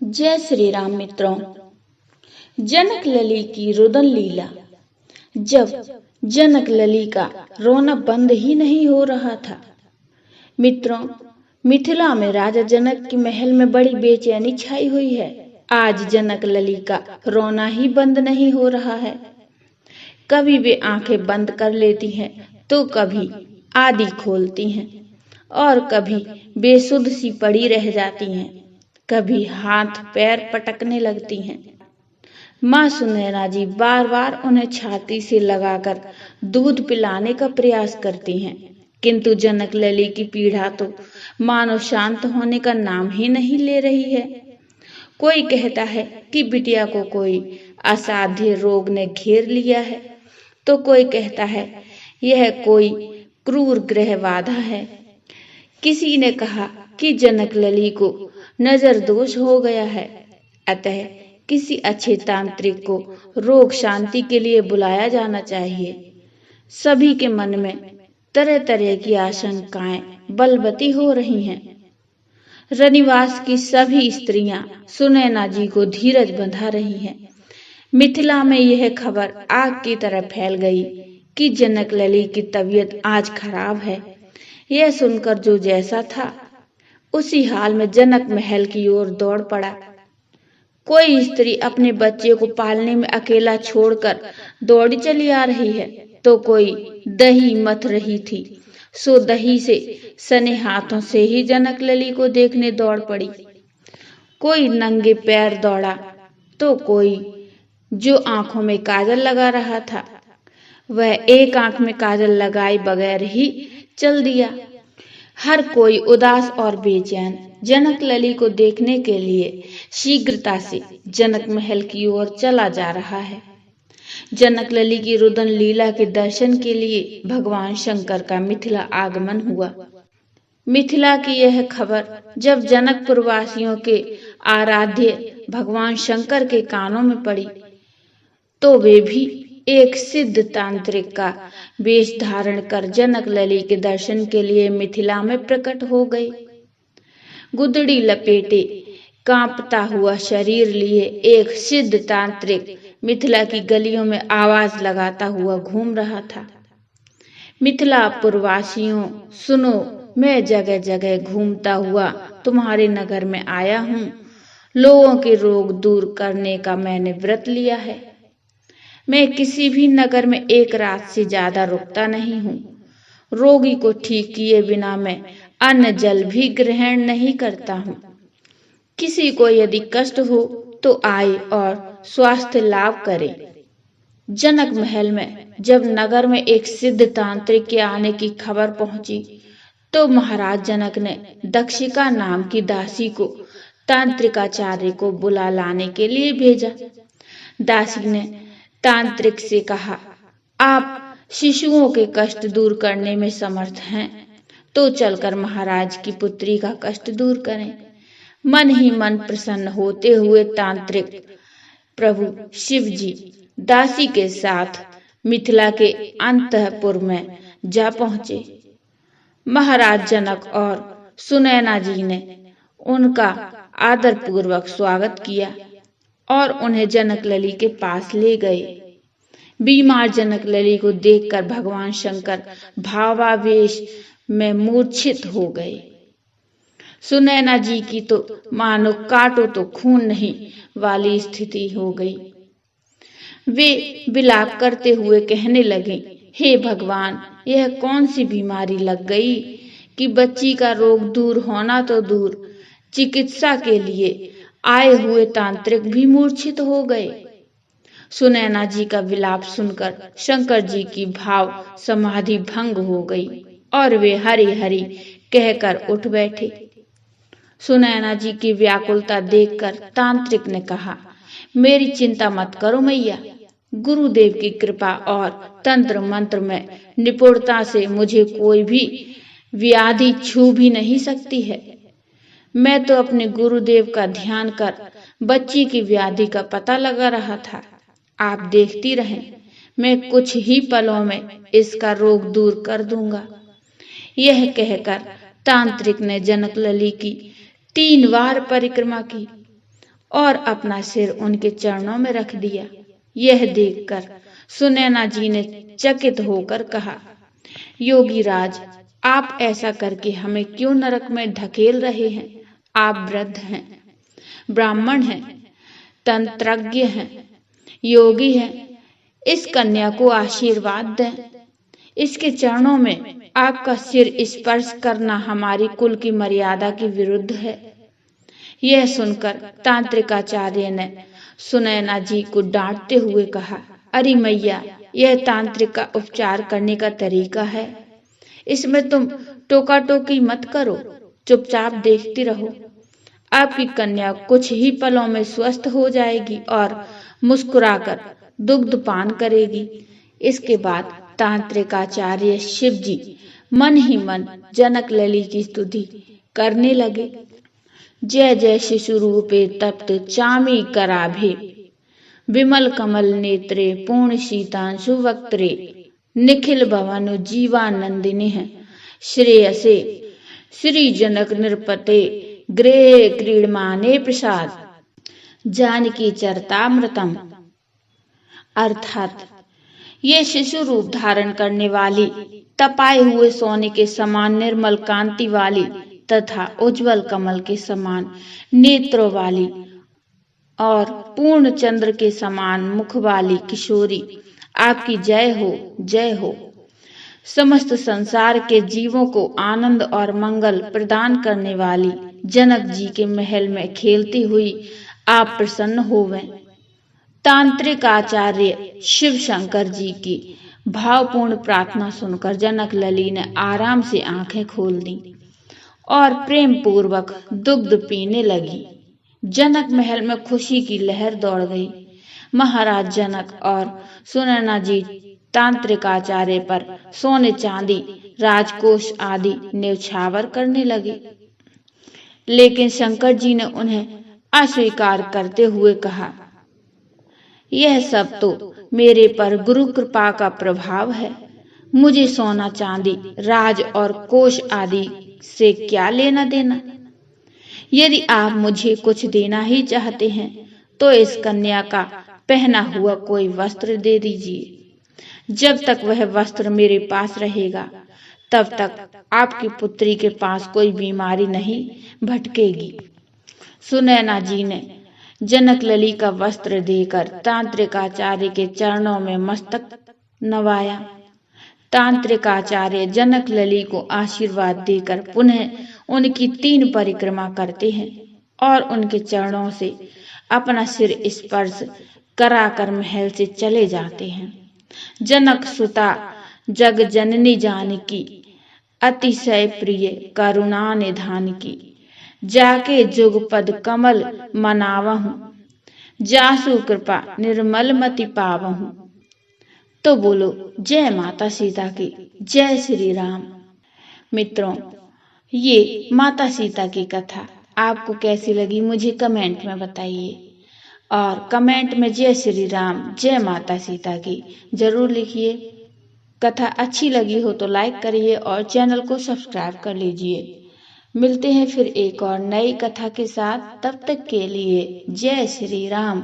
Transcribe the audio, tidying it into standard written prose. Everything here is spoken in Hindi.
जय श्री राम मित्रों। जनक लली की रुदन लीला। जब जनक लली का रोना बंद ही नहीं हो रहा था। मित्रों, मिथिला में राजा जनक के महल में बड़ी बेचैनी छाई हुई है। आज जनक लली का रोना ही बंद नहीं हो रहा है। कभी वे आंखें बंद कर लेती हैं तो कभी आधी खोलती हैं और कभी बेसुध सी पड़ी रह जाती हैं। कभी हाथ पैर पटकने लगती हैं। माँ सुनैना जी बार बार उन्हें छाती से लगाकर दूध पिलाने का प्रयास करती हैं, किंतु जनक लली की पीड़ा तो मानो शांत होने का नाम ही नहीं ले रही है। कोई कहता है कि बिटिया को कोई असाध्य रोग ने घेर लिया है, तो कोई कहता है यह कोई क्रूर ग्रह बाधा है। किसी ने कहा कि जनक लली को नजर दोष हो गया है, अतः किसी अच्छे तांत्रिक को रोग शांति के लिए बुलाया जाना चाहिए। सभी के मन में तरह तरह की आशंकाएं बलवती हो रही हैं। रनिवास की सभी स्त्रियां सुनैना जी को धीरज बंधा रही हैं। मिथिला में यह खबर आग की तरह फैल गई कि जनक लली की तबीयत आज खराब है। यह सुनकर जो जैसा था उसी हाल में जनक महल की ओर दौड़ पड़ा। कोई स्त्री अपने बच्चे को पालने में अकेला छोड़कर दौड़ी चली आ रही है, तो कोई दही मथ रही थी, सो दही से सने हाथों से ही जनक लली को देखने दौड़ पड़ी। कोई नंगे पैर दौड़ा तो कोई जो आंखों में काजल लगा रहा था वह एक आंख में काजल लगाए बगैर ही चल दिया। हर कोई उदास और बेचैन जनक लली को देखने के लिए शीघ्रता से जनक महल की ओर चला जा रहा है। जनक लली की रुदन लीला के दर्शन के लिए भगवान शंकर का मिथिला आगमन हुआ। मिथिला की यह खबर जब जनकपुर वासियों के आराध्य भगवान शंकर के कानों में पड़ी, तो वे भी एक सिद्ध तांत्रिक का वेश धारण कर जनक लली के दर्शन के लिए मिथिला में प्रकट हो गए। गुदड़ी लपेटे कांपता हुआ शरीर लिए एक सिद्ध तांत्रिक मिथिला की गलियों में आवाज लगाता हुआ घूम रहा था। मिथिला पुरवासियों सुनो, मैं जगह जगह घूमता हुआ तुम्हारे नगर में आया हूँ। लोगों के रोग दूर करने का मैंने व्रत लिया है। मैं किसी भी नगर में एक रात से ज्यादा रुकता नहीं हूँ। रोगी को ठीक किए बिना मैं अन्न जल भी ग्रहण नहीं करता हूँ। किसी को यदि कष्ट हो तो आए और स्वास्थ्य लाभ करे। जनक महल में जब नगर में एक सिद्ध तांत्रिक के आने की खबर पहुंची, तो महाराज जनक ने दक्षिका नाम की दासी को तांत्रिकाचार्य को बुला लाने के लिए भेजा। दासी ने तांत्रिक से कहा, आप शिशुओं के कष्ट दूर करने में समर्थ हैं, तो चलकर महाराज की पुत्री का कष्ट दूर करें। मन ही मन प्रसन्न होते हुए तांत्रिक प्रभु शिव जी दासी के साथ मिथिला के अंतःपुर में जा पहुंचे। महाराज जनक और सुनैना जी ने उनका आदर पूर्वक स्वागत किया और उन्हें जनक लली के पास ले गए। बीमार जनक लली को देखकर भगवान शंकर भावावेश में मूर्छित हो गए। सुनैना जी की तो मानो काटो तो खून नहीं वाली स्थिति हो गई। वे विलाप करते हुए कहने लगे, हे भगवान, यह कौन सी बीमारी लग गई कि बच्ची का रोग दूर होना तो दूर, चिकित्सा के लिए आए हुए तांत्रिक भी मूर्छित हो गए। सुनैना जी का विलाप सुनकर शंकर जी की भाव समाधि भंग हो गई और वे हरि हरि कहकर उठ बैठे। सुनैना जी की व्याकुलता देखकर तांत्रिक ने कहा, मेरी चिंता मत करो मैया। गुरुदेव की कृपा और तंत्र मंत्र में निपुणता से मुझे कोई भी व्याधि छू भी नहीं सकती है। मैं तो अपने गुरुदेव का ध्यान कर बच्ची की व्याधि का पता लगा रहा था। आप देखती रहें, मैं कुछ ही पलों में इसका रोग दूर कर दूंगा। यह कहकर तांत्रिक ने जनक लली की 3 बार परिक्रमा की और अपना सिर उनके चरणों में रख दिया। यह देखकर सुनैना जी ने चकित होकर कहा, योगी राज, आप ऐसा करके हमें क्यों नरक में धकेल रहे हैं? आप वृद्ध हैं, ब्राह्मण हैं, तंत्रज्ञ हैं, योगी हैं। इस कन्या को आशीर्वाद दें। इसके चरणों में आपका सिर स्पर्श करना हमारी कुल की मर्यादा के विरुद्ध है। यह सुनकर तांत्रिकाचार्य ने सुनैना जी को डांटते हुए कहा, अरे मैया, यह तांत्रिक का उपचार करने का तरीका है। इसमें तुम टोका टोकी मत करो, चुपचाप देखती रहो। आपकी कन्या कुछ ही पलों में स्वस्थ हो जाएगी और मुस्कुराकर दुग्ध पान करेगी। इसके बाद तांत्रिकाचार्य शिव जी मन ही मन जनक लली की स्तुति करने लगे। जय जय शिशु रूपे तप्त चामी कराभे, विमल कमल नेत्रे पूर्ण शीतांशु वक्त्रे, निखिल भवन जीवानंदिनी श्रेयसे श्री जनक नृपते गृहे क्रीडमाने प्रसाद, जानकी चरतामृतम। अर्थात ये शिशु रूप धारण करने वाली, तपाए हुए सोने के समान निर्मल कांति वाली तथा उज्जवल कमल के समान नेत्रों वाली और पूर्ण चंद्र के समान मुख वाली किशोरी, आपकी जय हो, जय हो। समस्त संसार के जीवों को आनंद और मंगल प्रदान करने वाली जनक जी के महल में खेलती हुई आप प्रसन्न होवें। तांत्रिक आचार्य शिव शंकर जी की भावपूर्ण प्रार्थना सुनकर जनक लली ने आराम से आंखें खोल दी और प्रेम पूर्वक दुग्ध पीने लगी। जनक महल में खुशी की लहर दौड़ गई। महाराज जनक और सुनैना जी तांत्रिक आचार्य पर सोने चांदी, राजकोष आदि न्यौछावर करने लगे, लेकिन शंकर जी ने उन्हें अस्वीकार करते हुए कहा, यह सब तो मेरे पर गुरु कृपा का प्रभाव है। मुझे सोना चांदी, राज और कोष आदि से क्या लेना देना। यदि आप मुझे कुछ देना ही चाहते हैं तो इस कन्या का पहना हुआ कोई वस्त्र दे दीजिए। जब तक वह वस्त्र मेरे पास रहेगा तब तक आपकी पुत्री के पास कोई बीमारी नहीं भटकेगी। सुनैना जी ने जनक लली का वस्त्र देकर तांत्रिक आचार्य के चरणों में मस्तक नवाया। तांत्रिक आचार्य जनक लली को आशीर्वाद देकर पुनः उनकी 3 परिक्रमा करते हैं और उनके चरणों से अपना सिर स्पर्श कराकर महल से चले जाते हैं। जनक सुता जग जननी जानकी, अतिशय प्रिय करुणा निधान की, जाके जुगपद कमल मनावहूं, जासु कृपा निर्मल मति पावहूं। तो बोलो जय माता सीता की, जय श्री राम। मित्रों, ये माता सीता की कथा आपको कैसी लगी मुझे कमेंट में बताइए और कमेंट में जय श्री राम, जय माता सीता की जरूर लिखिए। कथा अच्छी लगी हो तो लाइक करिए और चैनल को सब्सक्राइब कर लीजिए। मिलते हैं फिर एक और नई कथा के साथ, तब तक के लिए जय श्री राम।